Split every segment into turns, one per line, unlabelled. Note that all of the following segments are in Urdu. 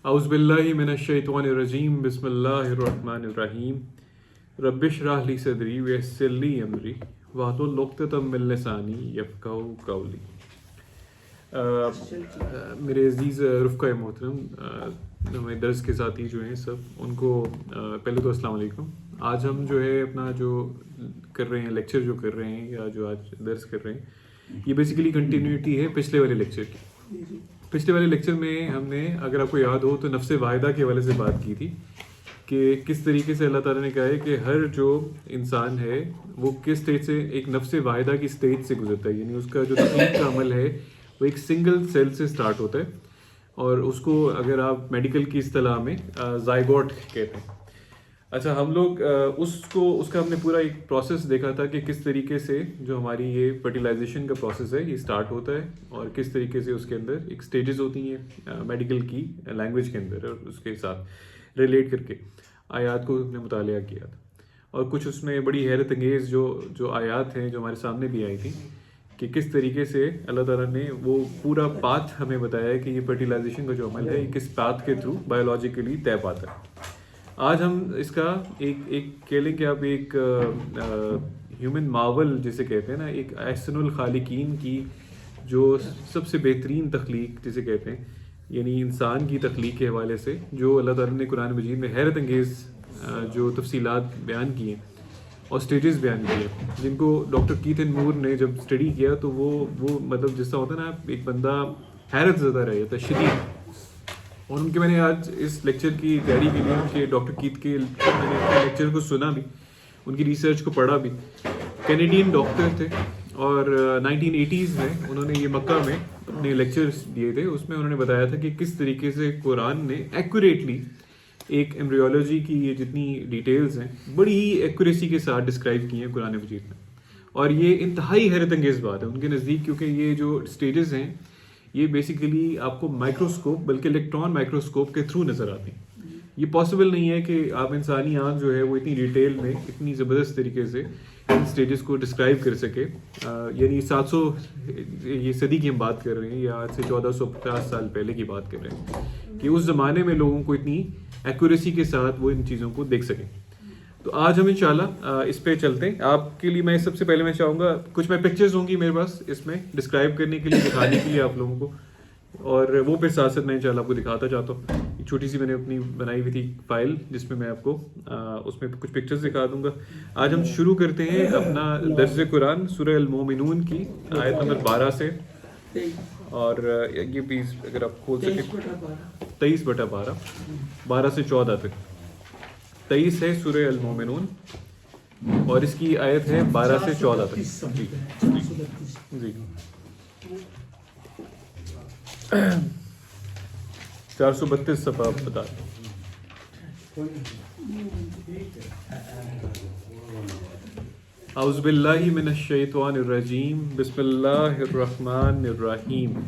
اعوذ باللہ من الشیطان الرجیم بسم اللہ الرحمن الرحیم رب اشرح لی صدری ویسر لی امری واحلل عقدۃ من لسانی یفقہوا قولی۔ میرے عزیز رفقۂ محترم، ہمارے درس کے ساتھی جو ہیں سب، ان کو پہلے تو السلام علیکم۔ آج ہم جو ہے اپنا جو کر رہے ہیں لیکچر جو کر رہے ہیں یا جو آج درس کر رہے ہیں، یہ بیسیکلی کنٹینیوٹی ہے پچھلے والے لیکچر کی۔ پچھلے والے لیکچر میں ہم نے، اگر آپ کو یاد ہو تو، نفس واحدہ کے حوالے سے بات کی تھی کہ کس طریقے سے اللہ تعالیٰ نے کہا ہے کہ ہر جو انسان ہے وہ کس اسٹیج سے، ایک نفس واحدہ کی اسٹیج سے گزرتا ہے، یعنی اس کا جو تخلیق کا عمل ہے وہ ایک سنگل سیل سے سٹارٹ ہوتا ہے، اور اس کو اگر آپ میڈیکل کی اصطلاح میں زائگوٹ کہتے ہیں۔ اچھا، ہم لوگ اس کا ہم نے پورا ایک پروسیس دیکھا تھا کہ کس طریقے سے جو ہماری یہ فرٹیلائزیشن کا پروسیس ہے یہ سٹارٹ ہوتا ہے، اور کس طریقے سے اس کے اندر ایک سٹیجز ہوتی ہیں میڈیکل کی لینگویج کے اندر، اور اس کے ساتھ ریلیٹ کر کے آیات کو ہم نے مطالعہ کیا تھا، اور کچھ اس میں بڑی حیرت انگیز جو آیات ہیں جو ہمارے سامنے بھی آئی تھیں کہ کس طریقے سے اللہ تعالیٰ نے وہ پورا پاتھ ہمیں بتایا ہے کہ یہ فرٹیلائزیشن کا جو عمل ہے یہ کس پاتھ کے تھرو بایولوجیکلی طے پاتا ہے۔ آج ہم اس کا ایک کہہ لیں کہ آپ ایک ہیومن ماول جسے کہتے ہیں نا، ایک احسن الخالقین کی جو سب سے بہترین تخلیق جسے کہتے ہیں، یعنی انسان کی تخلیق کے حوالے سے جو اللہ تعالیٰ نے قرآن مجید میں حیرت انگیز جو تفصیلات بیان کی ہیں اور سٹیجز بیان کیے، جن کو ڈاکٹر کیتھن مور نے جب اسٹڈی کیا تو وہ مطلب جس طرح ہوتا ہے نا، ایک بندہ حیرت زدہ رہ جاتا ہے شدید۔ اور ان کے میں نے آج اس لیکچر کی تیاری کے لیے ان کے ڈاکٹر کیت کے میں نے لیکچر کو سنا بھی، ان کی ریسرچ کو پڑھا بھی۔ کینیڈین ڈاکٹر تھے، اور 1980s میں انہوں نے یہ مکہ میں اپنے لیکچرز دیے تھے، اس میں انہوں نے بتایا تھا کہ کس طریقے سے قرآن نے ایکوریٹلی ایک ایمبریولوجی کی یہ جتنی ڈیٹیلز ہیں بڑی ہی ایکوریسی کے ساتھ ڈسکرائب کی ہیں قرآن مجید میں، اور یہ انتہائی حیرت انگیز بات ہے ان کے نزدیک، کیونکہ یہ جو سٹیجز ہیں یہ بیسیکلی آپ کو مائکروسکوپ بلکہ الیکٹران مائکروسکوپ کے تھرو نظر آتی ہیں۔ یہ پاسبل نہیں ہے کہ آپ انسانی آنکھ جو ہے وہ اتنی ڈیٹیل میں اتنی زبردست طریقے سے ان سٹیجز کو ڈسکرائب کر سکے، یعنی 700 یہ صدی کی ہم بات کر رہے ہیں، یا آج سے 1450 سال پہلے کی بات کر رہے ہیں، کہ اس زمانے میں لوگوں کو اتنی ایکوریسی کے ساتھ وہ ان چیزوں کو دیکھ سکیں۔ تو آج ہم انشاءاللہ اس پہ چلتے ہیں۔ آپ کے لیے میں سب سے پہلے میں چاہوں گا کچھ میں پکچرز ہوں گی میرے پاس اس میں ڈسکرائب کرنے کے لیے، دکھانے کے لیے آپ لوگوں کو، اور وہ پھر ساتھ ساتھ میں انشاءاللہ آپ کو دکھاتا چاہتا ہوں۔ ایک چھوٹی سی میں نے اپنی بنائی ہوئی تھی فائل جس میں آپ کو اس میں کچھ پکچرز دکھا دوں گا۔ آج ہم شروع کرتے ہیں اپنا درس قرآن سورہ المومنون کی آیت نمبر 12 سے، اور یہ پیس اگر آپ کھول سکیں 23/12 12 سے 14 تک 23 ہے سورہ المومنون، اور اس کی آیت ہے 12 سے 14 تک۔ جی 432 صفحہ آپ بتا دیں۔ اعوذ باللہ من الشیطان الرجیم بسم اللہ الرحمن الرحیم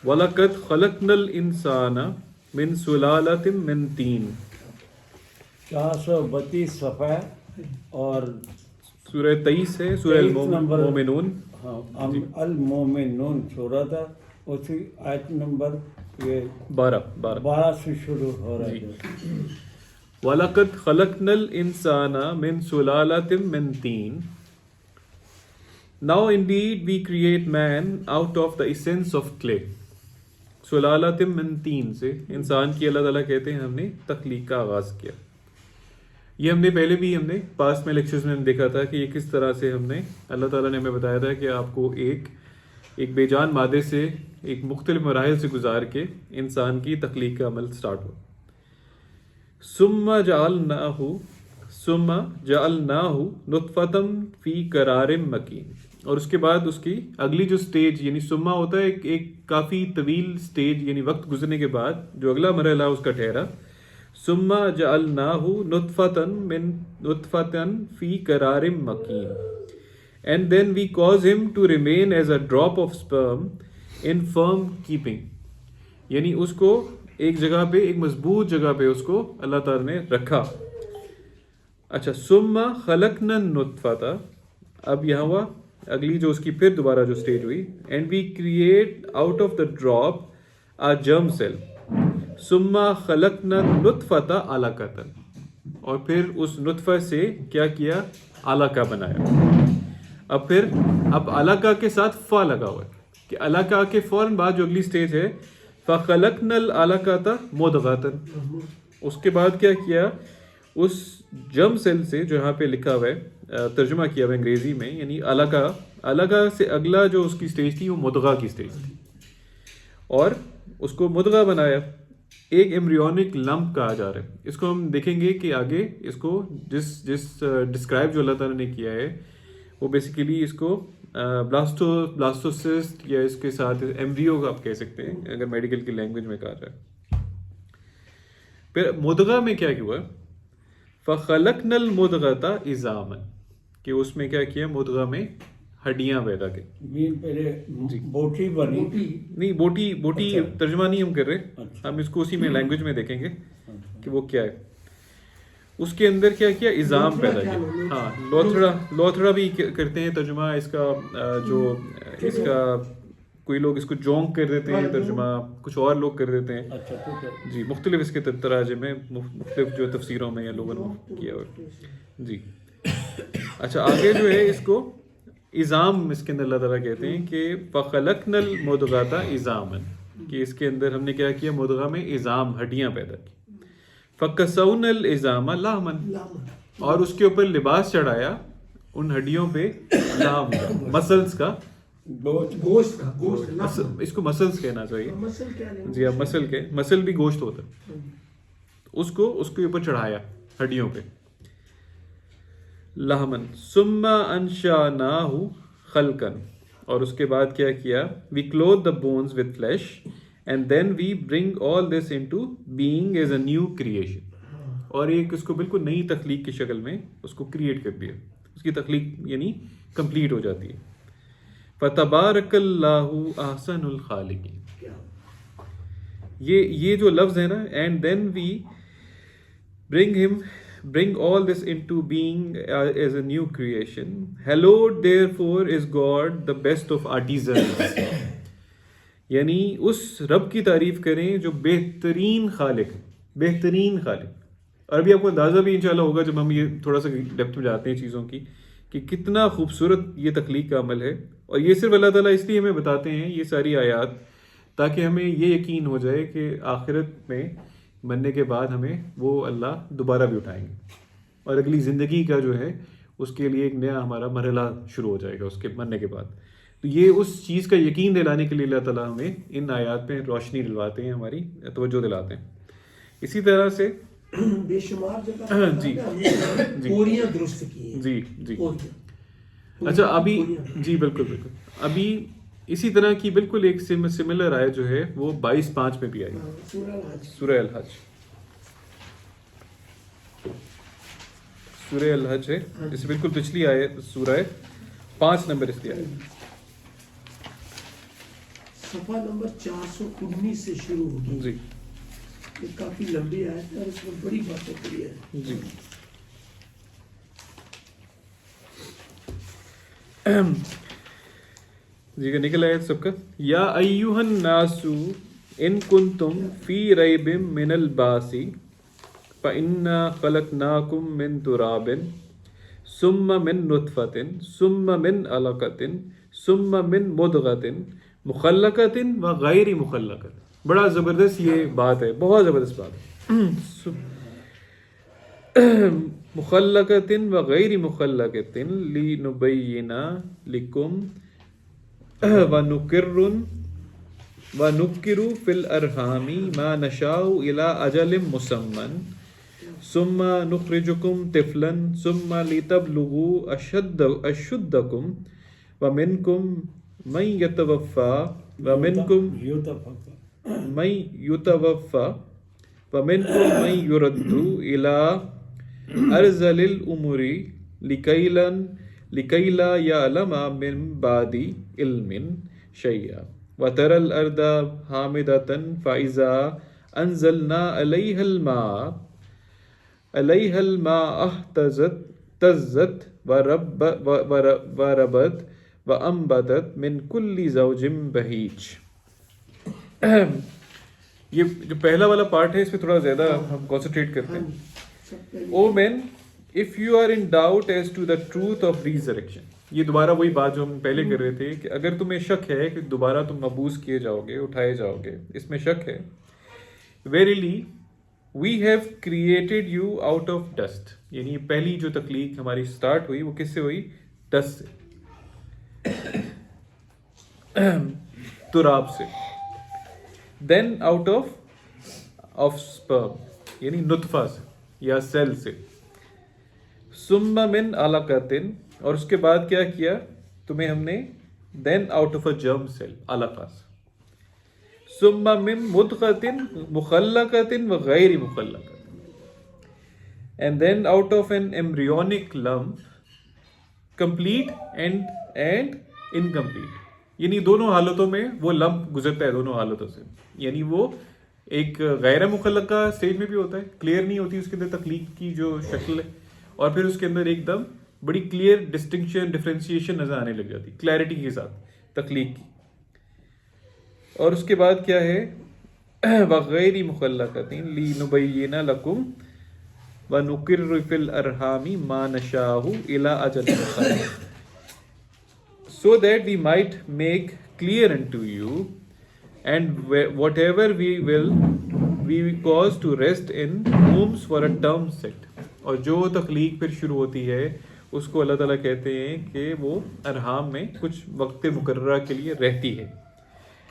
وَلَقَدْ خَلَقْنَا الْإِنسَانَ مِنْ سُلَالَةٍ مِنْ طِينٍ۔
432 صفحہ اور
سورہ 23 ہے سورہ المومنون،
المومنون سورہ تھا، اس کی آیت نمبر یہ 12 سے شروع ہو رہا ہے۔
وَلَقَدْ خَلَقْنَا الْإِنسَانَ مِنْ سُلَالَةٍ مِنْ طِينٍ Now indeed we create man out of the essence of clay۔ سلالۃ من طین سے انسان کی اللہ تعالیٰ کہتے ہیں ہم نے تخلیق کا آغاز کیا۔ یہ ہم نے پہلے بھی ہم نے پاس میں لیکچرز میں دیکھا تھا کہ یہ کس طرح سے ہم نے، اللہ تعالیٰ نے ہمیں بتایا تھا کہ آپ کو ایک بے جان مادے سے ایک مختلف مراحل سے گزار کے انسان کی تخلیق کا عمل سٹارٹ ہو۔ ثم جعلناہ نطفۃ فی قرار مکین، اور اس کے بعد اس کی اگلی جو سٹیج، یعنی سما ہوتا ہے ایک کافی طویل سٹیج، یعنی وقت گزرنے کے بعد جو اگلا مرحلہ اس کا ٹھہرا، ثم جعلناہ نطفۃ فی قرار مکین and then we cause him to remain as a drop of sperm in firm keeping، یعنی اس کو ایک جگہ پہ، ایک مضبوط جگہ پہ اس کو اللہ تعالیٰ نے رکھا۔ اچھا، ثم خلقنا النطفۃ، اب یہاں ہوا اگلی جو اس کی پھر دوبارہ جو سٹیج ہوئی، and we create out of the drop a germ cell, summa khalaqna nutfata alaqatan, اور پھر اس نطفہ سے کیا کیا؟ علقہ بنایا. اب علقہ کے ساتھ فا لگا ہوا ہے کہ علقہ کے فوراً بعد جو اگلی سٹیج ہے فَخَلَقْنَا الْعَلَقَةَ مُضْغَةً. اس کے بعد کیا کیا؟ اس جرم سیل سے جو یہاں پہ لکھا ہوا ہے ترجمہ کیا ہوا ہے انگریزی میں، یعنی علقہ سے اگلا جو اس کی سٹیج تھی وہ مدغہ کی سٹیج تھی، اور اس کو مدغہ بنایا. ایک ایمبریونک لمپ کہا جا رہا ہے اس کو. ہم دیکھیں گے کہ آگے اس کو جس ڈسکرائب جو اللہ تعالیٰ نے کیا ہے وہ بیسیکلی اس کو بلاسٹوسسٹ یا اس کے ساتھ ایمبریو آپ کہہ سکتے ہیں اگر میڈیکل کی لینگویج میں کہا جائے. پھر مدغہ میں کیا ہوا؟ فَخَلَقْنَا الْمُدْغَةَ عِظَامًا، کہ اس میں کیا کیا؟ مدغہ میں ہڈیاں پیدا کی.
بوٹی بنی
نہیں، بوٹی ترجمہ نہیں ہم کر رہے، ہم اس کو اسی میں لینگویج میں دیکھیں گے کہ وہ کیا ہے. اس کے اندر کیا کیا؟ عظام پیدا کیا. ہاں، لوتھڑا بھی کرتے ہیں ترجمہ اس کا. جو اس کا کوئی لوگ اس کو جونک کر دیتے ہیں ترجمہ، کچھ اور لوگ کر دیتے ہیں. جی، مختلف اس کے تراجم میں، مختلف جو تفسیروں میں یا لوگوں نے کیا ہوا. جی اچھا، آگے جو ہے اس کو عظام اس کے اندر اللہ تعالیٰ کہتے ہیں کہ فَخَلَقْنَا الْمُضْغَةَ عِظَامًا، کہ اس کے اندر ہم نے کیا کیا؟ مدغہ میں عظام، ہڈیاں پیدا کی. فَكَسَوْنَا الْعِظَامَ لَحْمًا، اور اس کے اوپر لباس چڑھایا ان ہڈیوں پہ لحم کا، مسلس کا،
گوشت کا،
اس کو مسلس کہنا چاہیے. جی ہاں، مسل بھی گوشت ہوتا ہے. اس کے اوپر چڑھایا ہڈیوں پہ لحمن. ثم انشأناہ خلقا، اور اس کے بعد کیا کیا؟ وی cloth the bones with flesh and then we bring all this into being as a new creation. اور ایک اس کو بالکل نئی تخلیق کی شکل میں اس کو کریٹ کر دیا. اس کی تخلیق یعنی کمپلیٹ ہو جاتی ہے. فتبارک اللہ احسن الخالقین. یہ جو لفظ ہے نا، and then we bring all this into being as a new creation. Hallowed therefore is God, the best of artisans. یعنی اس رب کی تعریف کریں جو بہترین خالق ہے، بہترین خالق. اور ابھی آپ کو اندازہ بھی انشاءاللہ ہوگا جب ہم یہ تھوڑا سا ڈیپتھ میں جاتے ہیں چیزوں کی کہ کتنا خوبصورت یہ تخلیق کا عمل ہے. اور یہ صرف اللہ تعالیٰ اس لیے ہمیں بتاتے ہیں یہ ساری آیات تاکہ ہمیں یہ یقین ہو جائے کہ آخرت میں مرنے کے بعد ہمیں وہ اللہ دوبارہ بھی اٹھائیں گے، اور اگلی زندگی کا جو ہے اس کے لیے ایک نیا ہمارا مرحلہ شروع ہو جائے گا اس کے مرنے کے بعد. تو یہ اس چیز کا یقین دلانے کے لیے اللہ تعالیٰ ہمیں ان آیات پہ روشنی دلواتے ہیں، ہماری توجہ دلاتے ہیں. اسی طرح سے
بے شمار جگہ
جی
پوریاں درست کی ہیں.
جی اچھا، ابھی جی بالکل ابھی اسی طرح کی بالکل ایک سملر آیت جو ہے وہ 22:5 میں بھی آئی، سورہ الحج ہے. اس سے بالکل پچھلی آیت سورہ 5 نمبر اس کی آیت،
صفحہ نمبر 419 سے شروع ہوگی.
جی
یہ کافی لمبی آیت ہے اور اس میں بڑی باتیں کری ہیں.
جی جی کا نکل آیا سب کا. یا ایھا الناس ان کنتم فی ریب من البعث فإنا خلقناکم من تراب ثم من نطفۃ ثم من علقۃ ثم من مضغۃ مخلقۃ وغیر مخلقۃ. بڑا زبردست یہ بات ہے، بہت زبردست بات ہے. مخلقۃ وغیر مخلقۃ لنبین لکم ونقر فی الارحام ما نشاء الی اجل مسمى ثم نخرجکم طفلا ثم لتبلغوا اشدکم ومنکم من یتوفى ومنکم من یتوفى ومنکم من یرد الی ارذل الامور لکی لا یعلم من بعد علم شیئا وترى الارض حامدة فاذا انزلنا عليها الماء اهتزت وربت وانبتت من كل زوج بهيج. یہ جو پہلا والا پارٹ ہے اس پہ تھوڑا زیادہ ہم کانسنٹریٹ کرتے ہیں. O men if you are in doubt as to the truth of resurrection. یہ دوبارہ وہی بات جو ہم پہلے کر رہے تھے کہ اگر تمہیں شک ہے کہ دوبارہ تم مبعوث کیے جاؤ گے, اٹھائے جاؤ گے, اس میں شک ہے. Verily we have created you out of dust. یعنی پہلی جو تخلیق ہماری اسٹارٹ ہوئی وہ کس سے ہوئی؟ ڈسٹ سے, تراب سے. دین آؤٹ آف سپرم یعنی نطفہ سے یا سیل سے. ثم من علقۃ, اور اس کے بعد کیا کیا تمہیں ہم نے؟ دین آؤٹ آف اے جرم سیل, علقہ سے. ثم من مدغۃ مخلقۃ وغیر مخلقۃ, and then out of an embryonic lump, complete and incomplete. یعنی دونوں حالتوں میں وہ لمپ گزرتا ہے, دونوں حالتوں سے. یعنی وہ ایک غیر مخلقہ سٹیج میں بھی ہوتا ہے, کلیئر نہیں ہوتی اس کے اندر تخلیق کی جو شکل ہے, اور پھر اس کے اندر ایک دم بڑی کلیئر ڈسٹنکشن, ڈفرینسیشن نظر آنے لگ جاتی, کلیئرٹی کے ساتھ تخلیق کی. اور اس کے بعد کیا ہے؟ وغیر مخلقۃ لنبین لکم وَنُقِرُّ فِي الْأَرْحَامِ مَا نَشَاءُ إِلَىٰ أَجَلٍ مُّسَمًّى, so that we might make clear unto you and whatever we cause to rest in wombs for a term set. اور جو تخلیق پھر شروع ہوتی ہے اس کو اللہ تعالیٰ کہتے ہیں کہ وہ ارحام میں کچھ وقت مقررہ کے لیے رہتی ہے.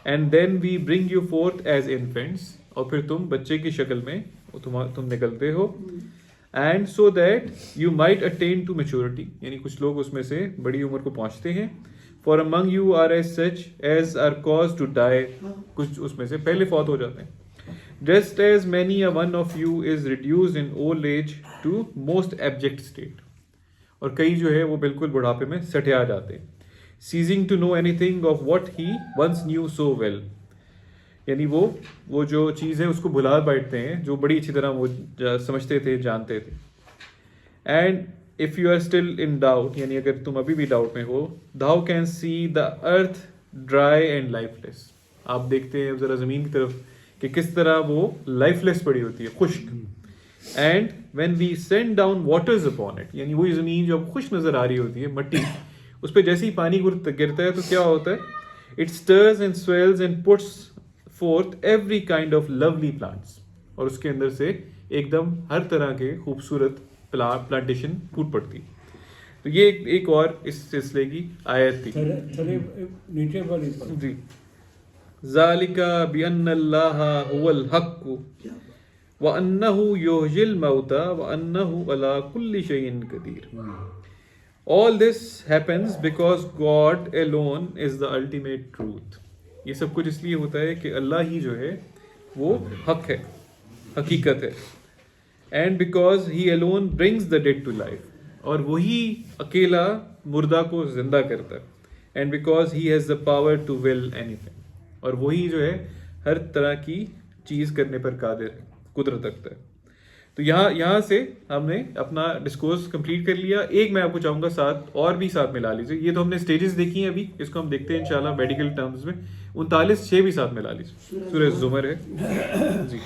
And then we bring you forth as infants, اور پھر تم بچے کی شکل میں تم نکلتے ہو. And so that you might attain to maturity, یعنی کچھ لوگ اس میں سے بڑی عمر کو پہنچتے ہیں. For among you are as such as are caused to die, کچھ اس میں سے پہلے فوت ہو جاتے ہیں. Just as many a one of you is reduced in old age to most abject state, اور کئی جو ہے وہ بالکل بڑھاپے میں سٹیا جاتے ہیں. Ceasing to know anything of what he once knew so well, یعنی وہ جو چیز ہے اس کو بھلا بیٹھتے ہیں جو بڑی اچھی طرح وہ سمجھتے تھے, جانتے تھے. And if you are still in doubt, یعنی اگر تم ابھی بھی ڈاؤٹ میں ہو, thou can see the earth dry and lifeless. آپ دیکھتے ہیں ذرا زمین کی طرف کہ کس طرح وہ لائف لیس پڑی ہوتی ہے, خشک. And when we send down waters upon it, یعنی وہی زمین جو اب خشک نظر آ رہی ہوتی ہے, مٹی, اس پہ جیسے ہی پانی گرتا ہے تو کیا ہوتا ہے؟ It stirs and swells and puts forth every kind of lovely plants, اور اس کے اندر سے ایک دم ہر طرح کے خوبصورت پلانٹیشن پھوٹ پڑتی. تو یہ ایک اور اس سلسلے کی آیت تھی.
نیچے والی
جی. ذالک بأن اللہ هو الحق وأنہ یحیی الموتى وأنہ علی کل شیء قدیر. All this happens because God alone is the ultimate truth. یہ سب کچھ اس لیے ہوتا ہے کہ اللہ ہی جو ہے وہ حق ہے, حقیقت ہے. And because he alone brings the dead to life, اور وہی اکیلا مردہ کو زندہ کرتا ہے. And because he has the power to will anything, اور وہی جو ہے ہر طرح کی چیز کرنے پر قادر ہے, قدرت رکھتا ہے. تو یہاں سے ہم نے اپنا ڈسکورس کمپلیٹ کر لیا. ایک میں آپ کو چاہوں گا ساتھ اور بھی ساتھ ملا لیجیے. یہ تو ہم نے اسٹیجز دیکھی ہیں, ابھی اس کو ہم دیکھتے ہیں انشاءاللہ میڈیکل ٹرمز میں. 39 بھی ساتھ ملا لیجیے. سورہ زمر ہے جی.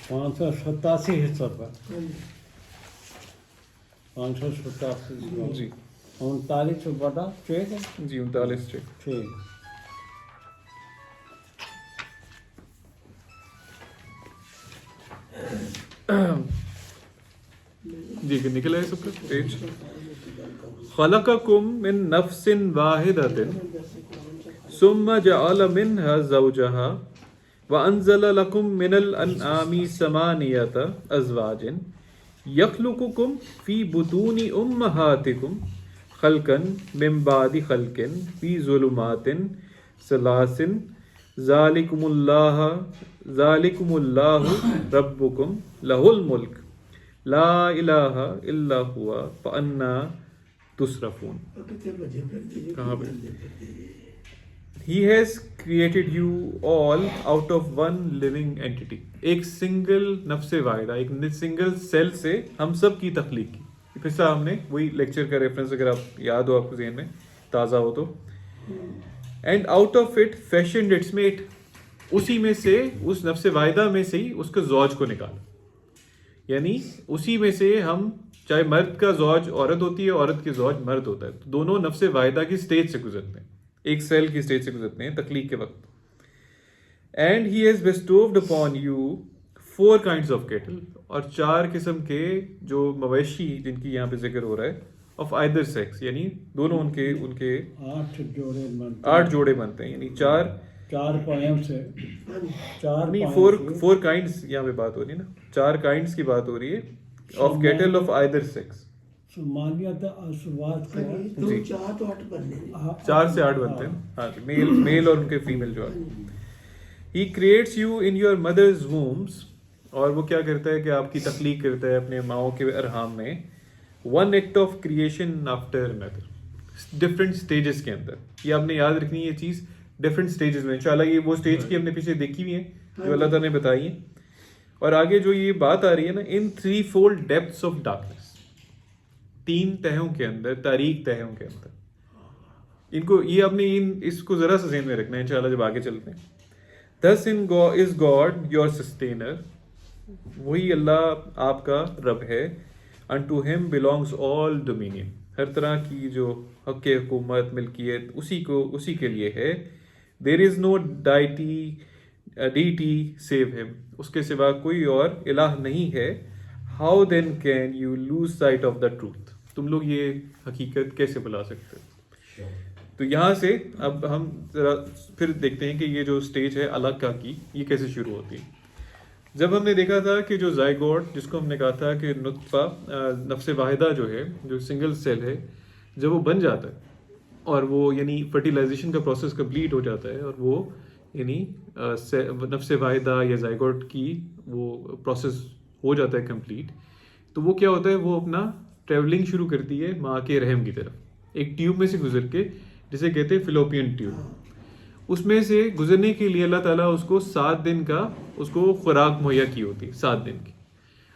587 حصہ پر 587
جی.
39 بٹا 6
جی 39
6.
جی کہ نکلا ہے سب کا پیج. خلقکم من نفس واحدۃ ثم جعل منها زوجها وانزل لكم من الانعام ثمانیۃ ازواج یخلقکم فی بطون امہاتکم خلقا من بعد خلق فی ظلمات ثلاث ذالکم اللہ ربکم لہ الملک لا الہ الا ہوا فانا تصرفون. کہاں پہ؟ He has created you all out of one living entity. ایک سنگل نفس واحدہ, ایک سنگل سیل سے ہم سب کی تخلیق کی. پھر سے ہم نے وہی لیکچر کا ریفرنس اگر آپ یاد ہو آپ کو ذہن میں تازہ ہو تو and out of it fashion its meat, اسی میں سے اس نفس واحدہ میں سے ہی اس کے زوج کو نکالا. یعنی اسی میں سے ہم, چاہے مرد کا زوج عورت ہوتی ہے, عورت کی زوج مرد ہوتا ہے, تو دونوں نفس واحدہ کی سٹیج سے گزرتے ہیں, ایک سیل کی سٹیج سے گزرتے ہیں تخلیق کے وقت. And he has bestowed upon you 4 kinds of cattle, اور 4 قسم کے جو مویشی جن کی یہاں پہ ذکر ہو رہا ہے, آف either sex, یعنی دونوں ان کے 8 جوڑے بنتے ہیں, یعنی 4
پائیوں سے 4
نہیں 4 kinds یہاں پہ بات ہو رہی ہے نا, 4 kinds کی بات ہو رہی ہے of cattle of either sex.
سمانیت اسوات کا
4 تو 8 بننے
4 سے 8 بنتے ہیں, ہاں میل اور ان کے فیمیل جو ہے. He creates you in your mother's wombs, اور وہ کیا کرتا ہے کہ آپ کی تخلیق کرتا ہے اپنے ماؤں کے ارحام میں. 1 act of creation after another, different stages کے اندر. یہ آپ نے یاد رکھنی ہے یہ چیز, ڈفرینٹ اسٹیجز میں. انشاءاللہ یہ وہ اسٹیج کی ہم نے پیچھے دیکھی ہوئی ہیں جو اللہ تعالیٰ نے بتائی ہیں. اور آگے جو یہ بات آ رہی ہے نا, ان 3-fold depths of darkness, 3 تہوں کے اندر, تاریک تہوں کے اندر. ان کو یہ آپ نے اس کو ذرا سا ذہن میں رکھنا ہے انشاءاللہ جب آگے چلتے ہیں. Thus is God your sustainer, وہی اللہ آپ کا رب ہے. Unto him belongs all dominion, ہر طرح کی جو حق حکومت ملکیت اسی کے لیے ہے. There is no deity save him, اس کے سوا کوئی اور الہ نہیں ہے. How then can you lose sight of the truth, تم لوگ یہ حقیقت کیسے بلا سکتے ہو. تو یہاں سے اب ہم ذرا پھر دیکھتے ہیں کہ یہ جو اسٹیج ہے علقہ کی, یہ کیسے شروع ہوتی ہے. جب ہم نے دیکھا تھا کہ جو زائگوٹ, جس کو ہم نے کہا تھا کہ نطفہ نفس واحدہ جو ہے, جو سنگل سیل ہے, جب وہ بن جاتا ہے اور وہ یعنی فرٹیلائزیشن کا پروسیس کمپلیٹ ہو جاتا ہے, اور وہ یعنی نفس واحدہ یا زائگوٹ کی وہ پروسیس ہو جاتا ہے کمپلیٹ, تو وہ کیا ہوتا ہے, وہ اپنا ٹریولنگ شروع کرتی ہے ماں کے رحم کی طرف, ایک ٹیوب میں سے گزر کے, جسے کہتے ہیں فلوپین ٹیوب. اس میں سے گزرنے کے لیے اللہ تعالیٰ اس کو 7 دن کا اس کو خوراک مہیا کی ہوتی ہے, 7 دن کی.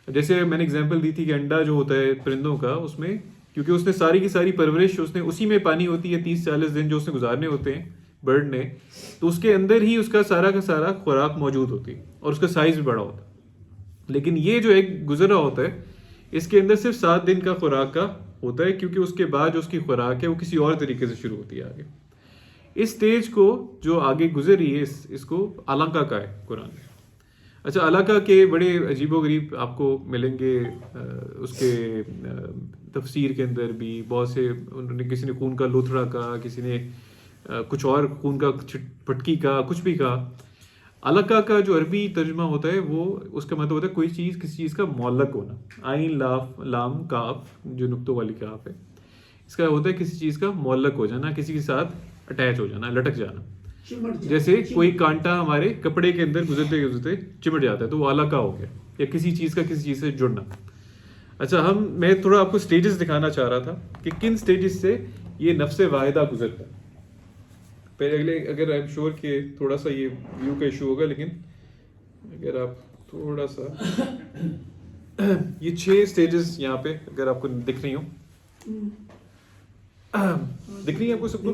جیسے میں نے اگزامپل دی تھی کہ انڈا جو ہوتا ہے پرندوں کا, اس میں کیونکہ اس نے ساری کی ساری پرورش اس نے اسی میں پانی ہوتی ہے, 30-40 دن جو اس نے گزارنے ہوتے ہیں برڈ نے, تو اس کے اندر ہی اس کا سارا خوراک موجود ہوتی ہے اور اس کا سائز بھی بڑا ہوتا ہے. لیکن یہ جو ایک گزرا ہوتا ہے, اس کے اندر صرف 7 دن کا خوراک کا ہوتا ہے, کیونکہ اس کے بعد جو اس کی خوراک ہے وہ کسی اور طریقے سے شروع ہوتی ہے آگے. اس سٹیج کو جو آگے گزری ہے, اس کو علقہ کا ہے قرآن میں. اچھا, علقہ کے بڑے عجیب و غریب آپ کو ملیں گے اس کے تفسیر کے اندر بھی بہت سے. انہوں نے کسی نے خون کا لوتھڑا کہا, کسی نے کچھ اور خون کا پھٹکی کا, کچھ بھی کہا. علقہ کا جو عربی ترجمہ ہوتا ہے وہ اس کا مطلب ہوتا ہے کوئی چیز کسی چیز کا معلق ہونا. عین لام کاف جو نقطوں والی کاف ہے, اس کا ہوتا ہے کسی چیز کا معلق ہو جانا, کسی کے ساتھ اٹیچ ہو جانا, لٹک جانا. جیسے کوئی کانٹا ہمارے کپڑے کے اندر گزرتے گزرتے چمٹ جاتا ہے تو وہ علقہ ہو گیا, یا کسی چیز کا کسی چیز سے جڑنا. اچھا, میں تھوڑا آپ کو سٹیجز دکھانا چاہ رہا تھا کہ کن سٹیجز سے یہ نفس واحدہ گزرتا ہے. پہلے اگر آئی ایم شیور کہ تھوڑا سا یہ ویو کا ایشو ہوگا, لیکن اگر آپ تھوڑا سا یہ 6 سٹیجز یہاں پہ اگر آپ کو دکھ رہی ہوں, دکھ رہی ہے آپ کو سب کو,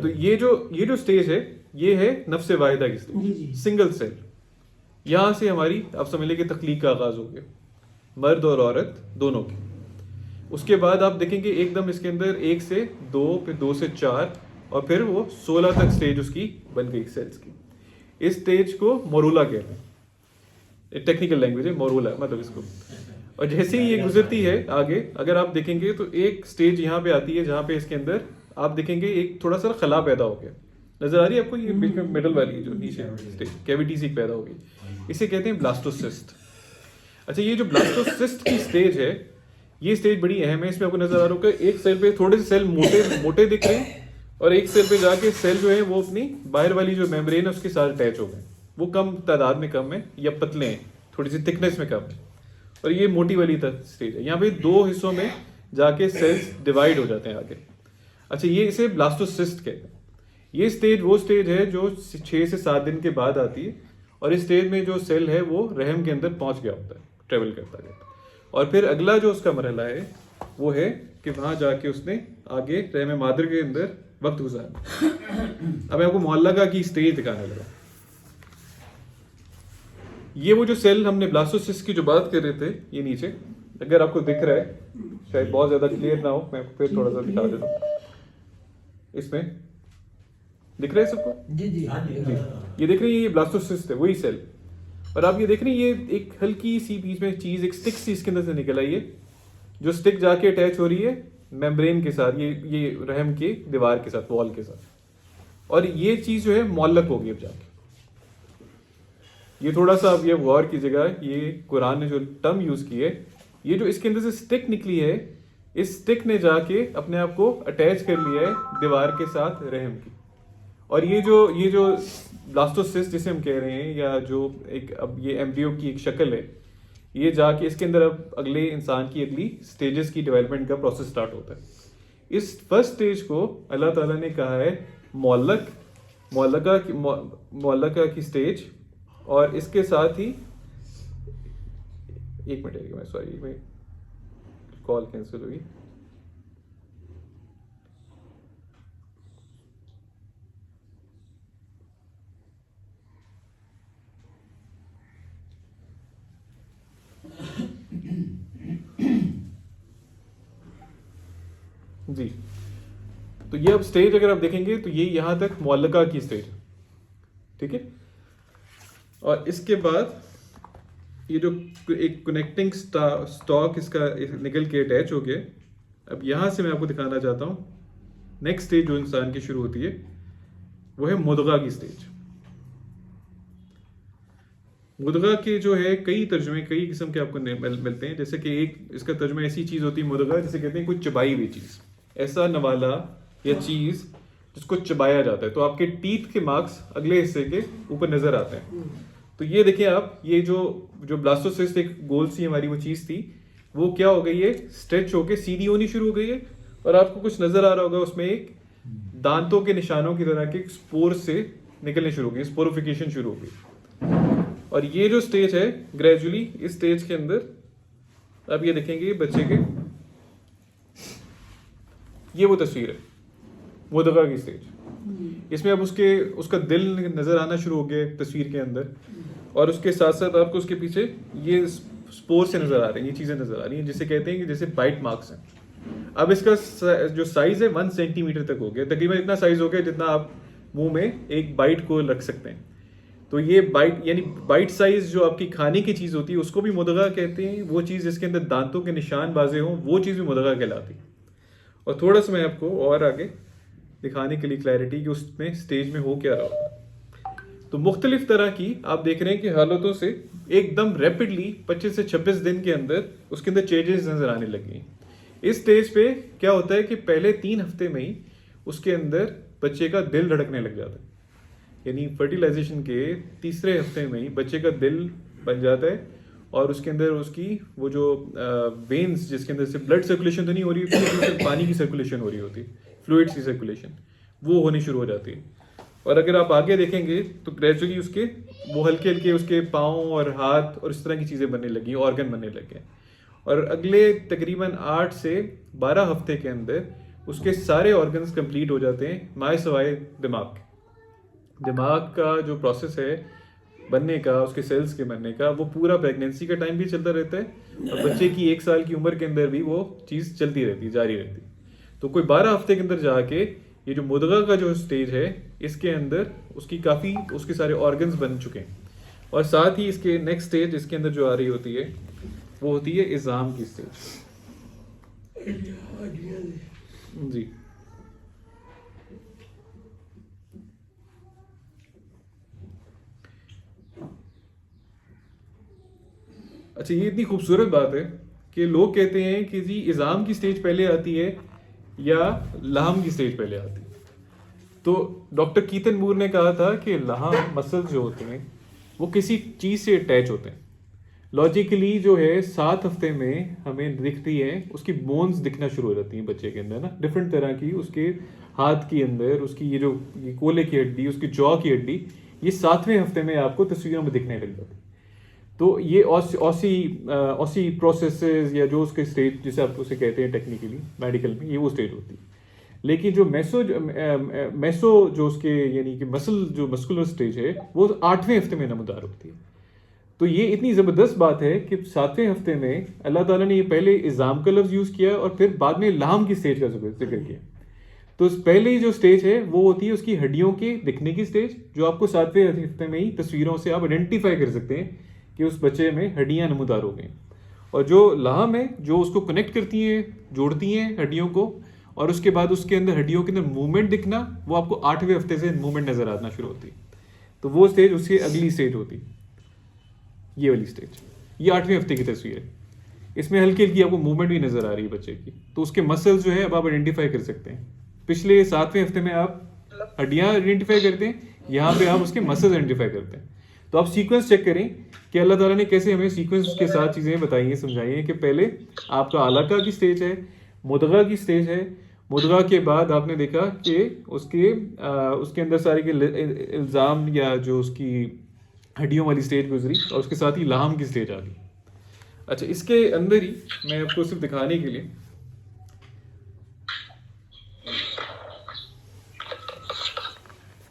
تو یہ جو سٹیج ہے یہ ہے نفس واحدہ کی سٹیج, سنگل سیل. یہاں سے ہماری آپ سمجھ لیں کہ تخلیق کا آغاز ہو گیا, مرد اور عورت دونوں کی. اس کے بعد آپ دیکھیں کہ ایک دم اس کے اندر 1 سے 2, پھر 2 سے 4, اور پھر وہ 16 تک سٹیج اس کی بن گئی سیلز کی. اس سٹیج کو مورولا کہتے ہیں, ٹیکنیکل لینگویج ہے مورولا مطلب اس کو. اور جیسے ہی یہ گزرتی ہے آگے, اگر آپ دیکھیں گے تو ایک سٹیج یہاں پہ آتی ہے جہاں پہ اس کے اندر آپ دیکھیں گے ایک تھوڑا سا خلا پیدا ہو گیا. نظر آ رہی ہے آپ کو یہ بیچ میں مڈل والی جو نیچے سٹیج کیویٹی سی پیدا ہو گئی, اسے کہتے ہیں بلاسٹوسسٹ. اچھا, یہ جو بلاسٹوسسٹ کی سٹیج ہے, یہ سٹیج بڑی اہم ہے. اس میں آپ کو نظر آ رہا ہوگا ایک سیل پہ تھوڑے سے سیل موٹے دکھ رہے ہیں, اور ایک سیل پہ جا کے سیل جو ہے وہ اپنی باہر والی جو میمبرین ہے اس کے ساتھ اٹیچ ہو گئے. وہ کم تعداد میں کم ہے یا پتلے ہیں, تھوڑی سی تھکنیس میں کم ہے, اور یہ موٹی والی سٹیج ہے. یہاں پہ 2 حصوں میں جا کے سیلز ڈیوائڈ ہو جاتے ہیں آگے. اچھا, یہ اسے بلاسٹوسسٹ کہتے ہیں. یہ سٹیج وہ سٹیج ہے جو 6 سے 7 دن کے بعد آتی ہے, اور اس سٹیج میں جو سیل ہے وہ رحم کے اندر پہنچ گیا ہوتا ہے, ٹریول کرتا جاتا ہے. اور پھر اگلا جو اس کا مرحلہ ہے وہ ہے کہ وہاں جا کے اس نے آگے رحم مادر کے اندر وقت گزارنا. اب میں آپ کو معلقہ کی اسٹیج دکھانے لگا. یہ وہ جو سیل ہم نے بلاسٹوسسٹ کی جو بات کر رہے تھے, یہ نیچے اگر آپ کو دکھ رہا ہے, شاید بہت زیادہ کلیئر نہ ہو, میں پھر تھوڑا سا دکھا دیتا ہوں. اس میں دکھ رہا ہے سب کو؟
جی جی
جی, یہ دیکھ رہے ہیں, یہ بلاسٹوسسٹ ہے, وہی سیل. اور آپ یہ دیکھ رہے ہیں یہ ایک ہلکی سی بیچ میں چیز, ایک اسٹک سی اس کے اندر سے نکل آئی ہے, جو اسٹک جا کے اٹیچ ہو رہی ہے میمبرین کے ساتھ, یہ رحم کی دیوار کے ساتھ, وال کے ساتھ. اور یہ چیز جو ہے معلق ہوگی اب جا کے. یہ تھوڑا سا اب یہ غور کیجیے گا, یہ قرآن نے جو ٹرم یوز کی ہے, یہ جو اس کے اندر سے اسٹک نکلی ہے, اس اسٹک نے جا کے اپنے آپ کو اٹیچ کر لیا ہے دیوار کے ساتھ رحم کی. اور یہ جو بلاسٹوسسٹ جسے ہم کہہ رہے ہیں, یا جو ایک اب یہ ایمبریو کی ایک شکل ہے, یہ جا کے اس کے اندر اب اگلے انسان کی اگلی سٹیجز کی ڈیولپمنٹ کا پروسیس سٹارٹ ہوتا ہے. اس فرسٹ سٹیج کو اللہ تعالیٰ نے کہا ہے معلقہ کی سٹیج. اور اس کے ساتھ ہی ایک منٹ ہے, سوری میں کال کینسل ہوئی. جی, تو یہ اب سٹیج اگر آپ دیکھیں گے تو یہ یہاں تک معلقہ کی سٹیج, ٹھیک ہے. اور اس کے بعد یہ جو ایک کنیکٹنگ سٹاک اس کا نکل کے اٹیچ ہو گیا. اب یہاں سے میں آپ کو دکھانا چاہتا ہوں نیکسٹ سٹیج جو انسان کی شروع ہوتی ہے, وہ ہے مضغہ کی سٹیج. مضغہ کے جو ہے کئی ترجمے, کئی قسم کے آپ کو ملتے ہیں. جیسے کہ ایک اس کا ترجمہ ایسی چیز ہوتی ہے مضغہ, جسے کہتے ہیں کوئی چبائی ہوئی چیز, ایسا نوالا یا چیز جس کو چبایا جاتا ہے. تو آپ کے ٹیتھ کے مارکس اگلے حصے کے اوپر نظر آتے ہیں. تو یہ دیکھیں آپ, یہ جو بلاسٹوسسٹ ایک گول سی ہماری وہ چیز تھی, وہ کیا ہو گئی ہے, اسٹریچ ہو کے سیدھی ہونی شروع ہو گئی ہے. اور آپ کو کچھ نظر آ رہا ہوگا اس میں ایک دانتوں کے نشانوں کی طرح کے سپور سے نکلنے شروع ہو گئی, سپوریفیکیشن شروع ہو گئی. اور یہ جو سٹیج ہے گریجولی, اس سٹیج کے اندر آپ یہ دیکھیں گے بچے کے, یہ وہ تصویر ہے مضغہ کی سٹیج. اس میں اب اس کا دل نظر آنا شروع ہو گیا تصویر کے اندر, اور اس کے ساتھ ساتھ آپ کو اس کے پیچھے یہ سپور سے نظر آ رہے ہیں, یہ چیزیں نظر آ رہی ہیں جسے کہتے ہیں کہ جیسے بائٹ مارکس ہیں. اب اس کا جو سائز ہے 1 سینٹی میٹر تک ہو گیا, تقریباً اتنا سائز ہو گیا جتنا آپ منہ میں ایک بائٹ کو رکھ سکتے ہیں. تو یہ بائٹ یعنی بائٹ سائز جو آپ کی کھانے کی چیز ہوتی ہے اس کو بھی مضغہ کہتے ہیں. وہ چیز جس کے اندر دانتوں کے نشان واضح ہوں, وہ چیز بھی مضغہ کہلاتی ہے. اور تھوڑا سا میں آپ کو اور آگے دکھانے کے لیے کلیئرٹی کہ اس میں سٹیج میں ہو کیا رہا ہوگا. تو مختلف طرح کی آپ دیکھ رہے ہیں کہ حالتوں سے ایک دم ریپڈلی 25 سے 26 دن کے اندر اس کے اندر چینجز نظر آنے لگی. اس سٹیج پہ کیا ہوتا ہے کہ پہلے 3 ہفتے میں ہی اس کے اندر بچے کا دل دھڑکنے لگ جاتا ہے. یعنی فرٹیلائزیشن کے 3رے ہفتے میں ہی بچے کا دل بن جاتا ہے, اور اس کے اندر اس کی وہ جو وینز جس کے اندر سے بلڈ سرکولیشن تو نہیں ہو رہی ہوتی, پانی کی سرکولیشن ہو رہی ہوتی, فلوئڈس کی سرکولیشن, وہ ہونی شروع ہو جاتی ہے. اور اگر آپ آگے دیکھیں گے تو گریجولی اس کے وہ ہلکے ہلکے اس کے پاؤں اور ہاتھ اور اس طرح کی چیزیں بننے لگیں, آرگن بننے لگے. اور اگلے تقریباً 8 سے 12 ہفتے کے اندر اس کے سارے آرگنز کمپلیٹ ہو جاتے ہیں, مائع سوائے دماغ کے. دماغ کا جو پروسیس ہے بننے کا, اس کے سیلز کے بننے کا, وہ پورا پریگنینسی کا ٹائم بھی چلتا رہتا ہے, اور بچے کی 1 سال کی عمر کے اندر بھی وہ چیز چلتی رہتی, جاری رہتی. تو کوئی 12 ہفتے کے اندر جا کے یہ جو مضغہ کا جو سٹیج ہے اس کے اندر اس کے سارے آرگنز بن چکے ہیں. اور ساتھ ہی اس کے نیکسٹ سٹیج اس کے اندر جو آ رہی ہوتی ہے وہ ہوتی ہے عظام کی سٹیج. جی, اچھا, یہ اتنی خوبصورت بات ہے کہ لوگ کہتے ہیں کہ جی عظام کی سٹیج پہلے آتی ہے یا لحم کی سٹیج پہلے آتی ہے. تو ڈاکٹر کیتن مور نے کہا تھا کہ لحم مسلز جو ہوتے ہیں وہ کسی چیز سے اٹیچ ہوتے ہیں. لاجیکلی جو ہے 7 ہفتے میں ہمیں دکھتی ہے, اس کی بونز دکھنا شروع ہو جاتی ہیں بچے کے اندر نا, ڈفرینٹ طرح کی. اس کے ہاتھ کے اندر اس کی یہ جو کولے کی ہڈی, اس کی جو کی ہڈی, یہ 7ویں ہفتے میں آپ کو تصویروں میں دکھنے لگ جاتی. تو یہ اوسی پروسیسز یا جو اس کے اسٹیج جسے آپ اسے کہتے ہیں ٹیکنیکلی میڈیکل میں، یہ وہ اسٹیج ہوتی ہے. لیکن جو میسو جو اس کے یعنی کہ مسکولر اسٹیج ہے وہ 8ویں ہفتے میں نمودار ہوتی ہے. تو یہ اتنی زبردست بات ہے کہ 7ویں ہفتے میں اللہ تعالیٰ نے یہ پہلے اظام کا لفظ یوز کیا اور پھر بعد میں لحم کی اسٹیج کا ذکر کیا. تو اس پہلے جو اسٹیج ہے وہ ہوتی ہے اس کی ہڈیوں کے دکھنے کی اسٹیج، جو آپ کو 7ویں ہفتے میں ہی تصویروں سے آپ آئیڈینٹیفائی کر سکتے ہیں کہ اس بچے میں ہڈیاں نمودار ہو گئیں. اور جو لحم ہے جو اس کو کنیکٹ کرتی ہیں، جوڑتی ہیں ہڈیوں کو، اور اس کے بعد اس کے اندر ہڈیوں کے اندر موومنٹ دکھنا، وہ آپ کو 8ویں ہفتے سے موومنٹ نظر آنا شروع ہوتی. تو وہ اسٹیج اس کی اگلی اسٹیج ہوتی، یہ والی اسٹیج. یہ 8ویں ہفتے کی تصویر ہے. اس میں ہلکی ہلکی آپ کو موومنٹ بھی نظر آ رہی ہے بچے کی. تو اس کے مسلز جو ہے اب آپ آئیڈینٹیفائی کر سکتے ہیں. پچھلے 7ویں ہفتے میں آپ ہڈیاں آئیڈینٹیفائی کرتے ہیں، یہاں پہ آپ اس کے مسلز آئیڈینٹیفائی کرتے ہیں. تو آپ سیکوینس چیک کریں کہ اللہ تعالیٰ نے کیسے ہمیں سیکوینس کے ساتھ چیزیں بتائی ہیں، سمجھائی ہیں کہ پہلے آپ کا علقہ کی اسٹیج ہے، مدغہ کی اسٹیج ہے. مدغہ کے بعد آپ نے دیکھا کہ اس کے اندر سارے کے الزام یا جو اس کی ہڈیوں والی اسٹیج گزری، اور اس کے ساتھ ہی لحم کی اسٹیج آ گئی. اچھا، اس کے اندر ہی میں آپ کو صرف دکھانے کے لیے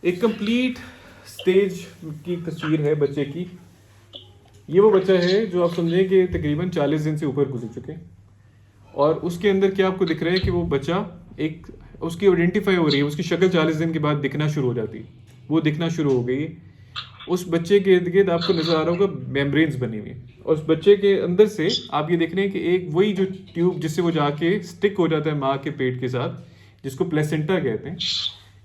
ایک کمپلیٹ اسٹیج کی تصویر ہے بچے کی. یہ وہ بچہ ہے جو آپ سمجھیں کہ تقریباً 40 دن سے اوپر گزر چکے، اور اس کے اندر کیا آپ کو دکھ رہا ہے کہ وہ بچہ ایک اس کی آئیڈینٹیفائی ہو رہی ہے، اس کی شکل 40 دن کے بعد دکھنا شروع ہو جاتی، وہ دکھنا شروع ہو گئی. اس بچے کے ارد گرد آپ کو نظر آ رہا ہوگا میمبرینز بنی ہوئی، اور اس بچے کے اندر سے آپ یہ دیکھ رہے ہیں کہ ایک وہی جو ٹیوب جس سے وہ جا کے اسٹک ہو جاتا ہے ماں کے پیٹ کے ساتھ، جس کو پلیسنٹا کہتے ہیں،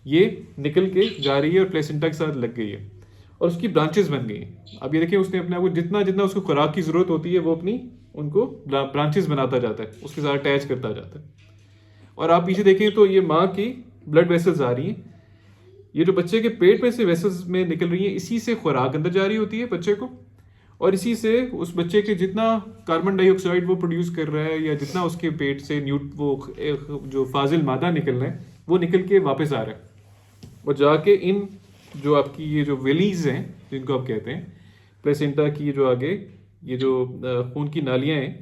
یہ نکل کے جا رہی ہے اور پلیسنٹا کے ساتھ لگ گئی ہے، اور اس کی برانچز بن گئی ہیں. اب یہ دیکھیں اس نے اپنے آپ کو جتنا اس کو خوراک کی ضرورت ہوتی ہے وہ اپنی ان کو برانچز بناتا جاتا ہے، اس کے ساتھ اٹیچ کرتا جاتا ہے. اور آپ پیچھے دیکھیں تو یہ ماں کی بلڈ ویسلز آ رہی ہیں. یہ جو بچے کے پیٹ میں سے ویسلز میں نکل رہی ہیں، اسی سے خوراک اندر جاری ہوتی ہے بچے کو، اور اسی سے اس بچے کے جتنا کاربن ڈائی آکسائڈ وہ پروڈیوس کر رہا ہے یا جتنا اس کے پیٹ سے وہ جو فاضل مادہ نکل رہا ہے وہ نکل کے واپس آ رہا ہے، اور جا کے ان جو آپ کی یہ جو ویلیز ہیں جن کو آپ کہتے ہیں پلیسنٹا کی جو آگے یہ جو خون کی نالیاں ہیں،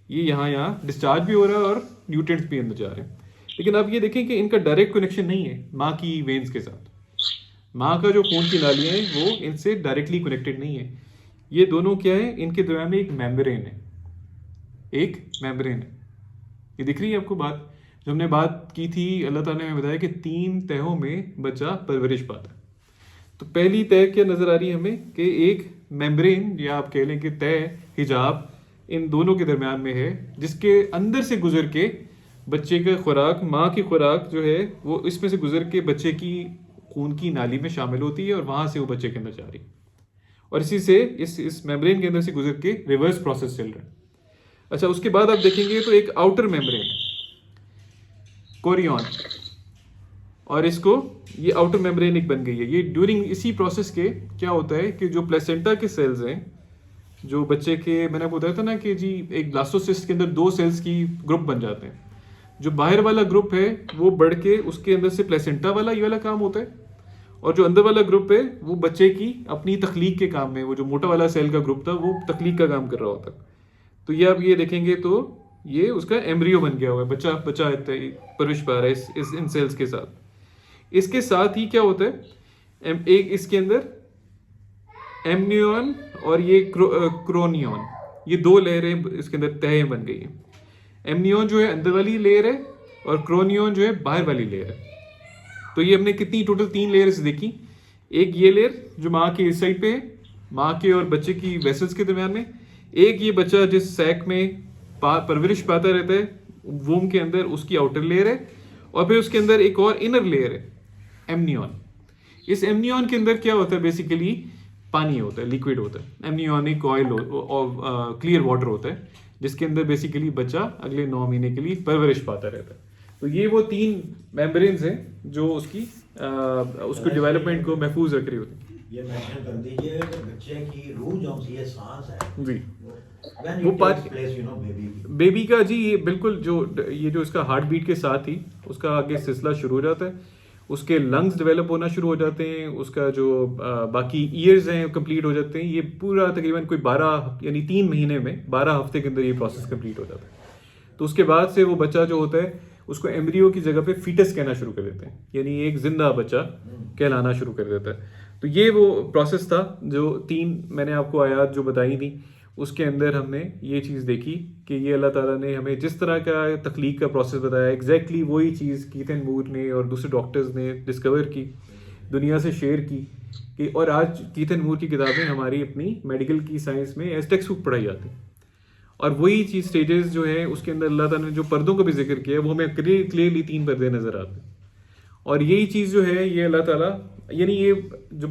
یہ یہاں ڈسچارج بھی ہو رہا ہے اور نیوٹرینٹس بھی اندر جا رہے ہیں. لیکن آپ یہ دیکھیں کہ ان کا ڈائریکٹ کنیکشن نہیں ہے ماں کی وینز کے ساتھ. ماں کا جو خون کی نالیاں ہیں وہ ان سے ڈائریکٹلی کنیکٹڈ نہیں ہے. یہ دونوں کیا ہے، ان کے درمیان میں ایک میمبرین ہے. یہ دکھ رہی ہے آپ کو بات جو ہم نے بات کی تھی. اللہ تعالیٰ نے ہمیں بتایا کہ 3 تہوں میں بچہ پرورش پاتا ہے. تو پہلی تہ کیا نظر آ رہی ہے ہمیں کہ ایک میمبرین یا آپ کہہ لیں کہ تہ حجاب ان دونوں کے درمیان میں ہے، جس کے اندر سے گزر کے بچے کا خوراک، ماں کی خوراک جو ہے وہ اس میں سے گزر کے بچے کی خون کی نالی میں شامل ہوتی ہے، اور وہاں سے وہ بچے کے اندر جا رہی ہے، اور اسی سے اس میمبرین کے اندر سے گزر کے ریورس پروسیس چل رہا ہے. اچھا، اس کے بعد آپ دیکھیں گے تو ایک آؤٹر میمبرین کوریون، اور اس کو یہ آؤٹر میمبرین ایک بن گئی ہے. یہ ڈیورنگ اسی پروسیس کے کیا ہوتا ہے کہ جو پلیسنٹا کے سیلز ہیں جو بچے کے، میں نے بتایا تھا نا کہ جی ایک بلاسٹوسسٹ کے اندر 2 سیلز کی گروپ بن جاتے ہیں. جو باہر والا گروپ ہے وہ بڑھ کے اس کے اندر سے پلیسنٹا والا یہ والا کام ہوتا ہے، اور جو اندر والا گروپ ہے وہ بچے کی اپنی تخلیق کے کام میں، وہ جو موٹا والا سیل کا گروپ تھا وہ تخلیق کا کام کر رہا ہوتا ہے. تو یہ آپ یہ دیکھیں گے تو یہ اس کا ایمبریو بن گیا ہوا ہے، بچہ پرورش پا رہا ہے ان سیلز کے ساتھ. اس کے ساتھ ہی کیا ہوتا ہے، ایک اس کے اندر ایمنیون اور یہ کرونیون، یہ 2 لیئریں اس کے اندر تہیں بن گئی ہیں. ایمنیون جو ہے اندر والی لیئر ہے اور کرونیون جو ہے باہر والی لیئر ہے. تو یہ ہم نے کتنی ٹوٹل 3 لیئرز دیکھی. ایک یہ لیئر جو ماں کے اس سائڈ پہ ہے، ماں کے اور بچے کی ویسلز کے درمیان میں. ایک یہ بچہ جس سیک میں پرورش پاتا رہتا ہے ووم کے اندر، اس کی آؤٹر لیئر ہے. اور پھر اس کے اندر ایک اور انر لیئر ہے ایمنیون. اس ایمنیون کے اندر کیا ہوتا ہے، بیسیکلی پانی ہوتا ہے، لیکوڈ ہوتا ہے. ایمنیونک آئل اور کلیئر واٹر ہوتا ہے جس کے اندر بیسیکلی بچہ اگلے 9 مہینے کے لیے پرورش پاتا رہتا ہے. تو یہ وہ 3 میمبرینز ہیں جو اس کو ڈیولپمنٹ کو محفوظ رکھ رہی ہوتی ہیں.
یہ مینشن کر دیجیے کہ بچے کی روح جو سی سانس ہے
جی وہ بیبی کا، جی یہ بالکل جو اس کا ہارٹ بیٹ کے ساتھ ہی اس کا آگے سلسلہ شروع ہو جاتا ہے. اس کے لنگس ڈیولپ ہونا شروع ہو جاتے ہیں, اس کا جو باقی ایئرز ہیں کمپلیٹ ہو جاتے ہیں. یہ پورا تقریباً کوئی 3 مہینے میں 12 ہفتے کے اندر یہ پروسیس کمپلیٹ ہو جاتا ہے. تو اس کے بعد سے وہ بچہ جو ہوتا ہے اس کو ایمبریو کی جگہ پہ فیٹس کہنا شروع کر دیتے ہیں, یعنی ایک زندہ بچہ کہلانا شروع کر دیتا ہے. تو یہ وہ پروسیس تھا جو 3 میں نے آپ کو آیات جو بتائی تھیں, اس کے اندر ہم نے یہ چیز دیکھی کہ یہ اللہ تعالیٰ نے ہمیں جس طرح کا تخلیق کا پروسیس بتایا, ایگزیکٹلی وہی چیز کیتھن مور نے اور دوسرے ڈاکٹرز نے ڈسکور کی, دنیا سے شیئر کی کہ اور آج کیتھن مور کی کتابیں ہماری اپنی میڈیکل کی سائنس میں ایز ٹیکسٹ بک پڑھائی جاتی ہیں. اور وہی چیز اسٹیجز جو ہے اس کے اندر اللہ تعالیٰ نے جو پردوں کا بھی ذکر کیا ہے وہ ہمیں کلیئرلی 3 پردے نظر آتے ہیں. اور یہی چیز جو ہے یہ اللہ تعالیٰ, یعنی یہ جو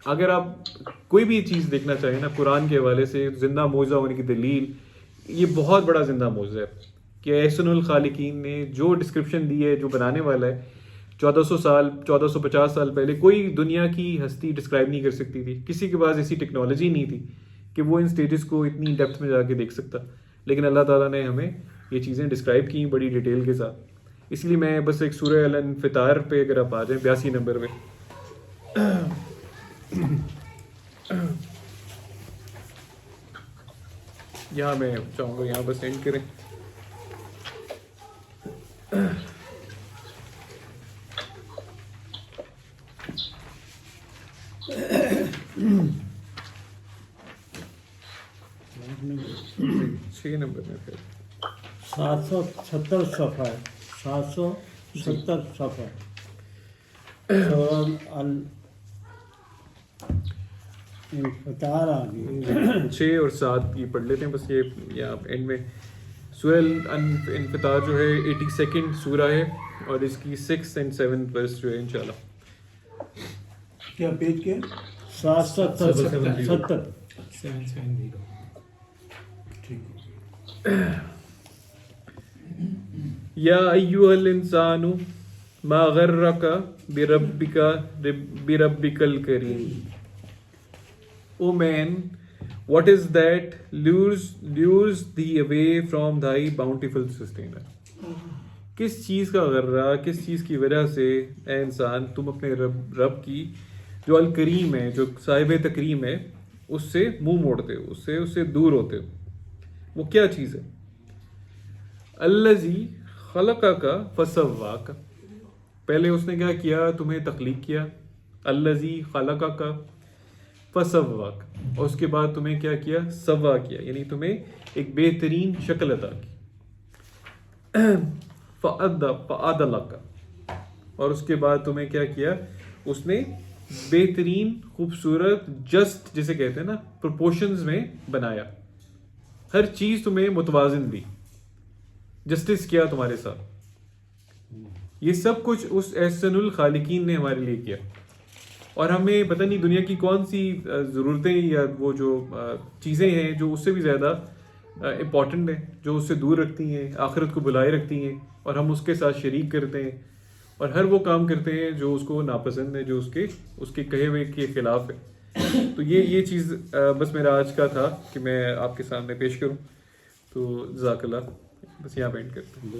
اگر آپ کوئی بھی چیز دیکھنا چاہیں نا قرآن کے حوالے سے زندہ معجزہ ہونے کی دلیل, یہ بہت بڑا زندہ معجزہ ہے کہ احسن الخالقین نے جو ڈسکرپشن دی ہے, جو بنانے والا ہے 1450 سال پہلے کوئی دنیا کی ہستی ڈسکرائب نہیں کر سکتی تھی, کسی کے پاس ایسی ٹیکنالوجی نہیں تھی کہ وہ ان سٹیجز کو اتنی ڈیپتھ میں جا کے دیکھ سکتا, لیکن اللہ تعالیٰ نے ہمیں یہ چیزیں ڈسکرائب کی بڑی ڈیٹیل کے ساتھ. اس لیے میں بس ایک سورہ الانفطار پہ اگر آپ آ جائیں 82 نمبر پہ, یہاں میں چاہوں گا یہاں بس اینڈ کریں. چھ نمبر میں پھر
770 صفحہ ہے, 770 صفحہ. انفطار آ گئی.
6 اور 7 یہ پڑھ لیتے ہیں بس, یہ آپ اینڈ میں. سورہ انفطار جو ہے 82nd سورہ ہے اور اس کی 6th and 7th ورس جو ہے انشاءاللہ.
کیا پیج کیا
770.
یا ایھا الانسان ما غرک بربک الکریم. O man, what is that lures thee away from thy bountiful sustainer? کس چیز کا غرہ, کس چیز کی وجہ سے اے انسان تم اپنے رب کی جو الکریم ہے, جو صاحب تکریم ہے, اس سے منہ موڑتے ہو, اس سے دور ہوتے ہو. وہ کیا چیز ہے؟ الذی خلقک فسواک. پہلے اس نے کیا کیا, تمہیں تخلیق کیا. الذی خلقک فسواک, اور اس کے بعد تمہیں کیا کیا, سوا کیا, یعنی تمہیں ایک بہترین شکل عطا کی. فعدلک, اور اس کے بعد تمہیں کیا کیا, اس نے بہترین خوبصورت جسٹ جسے کہتے ہیں نا پروپورشنز میں بنایا. ہر چیز تمہیں متوازن دی, جسٹس کیا تمہارے ساتھ. یہ سب کچھ اس احسن الخالقین نے ہمارے لیے کیا. اور ہمیں پتہ نہیں دنیا کی کون سی ضرورتیں یا وہ جو چیزیں ہیں جو اس سے بھی زیادہ امپورٹنٹ ہیں, جو اس سے دور رکھتی ہیں, آخرت کو بلائے رکھتی ہیں, اور ہم اس کے ساتھ شریک کرتے ہیں اور ہر وہ کام کرتے ہیں جو اس کو ناپسند ہے, جو اس کے کہے ہوئے کے خلاف ہے. تو یہ چیز بس میرا آج کا تھا کہ میں آپ کے سامنے پیش کروں. تو جزاک اللہ, بس یہاں پہ اینڈ کرتے ہیں.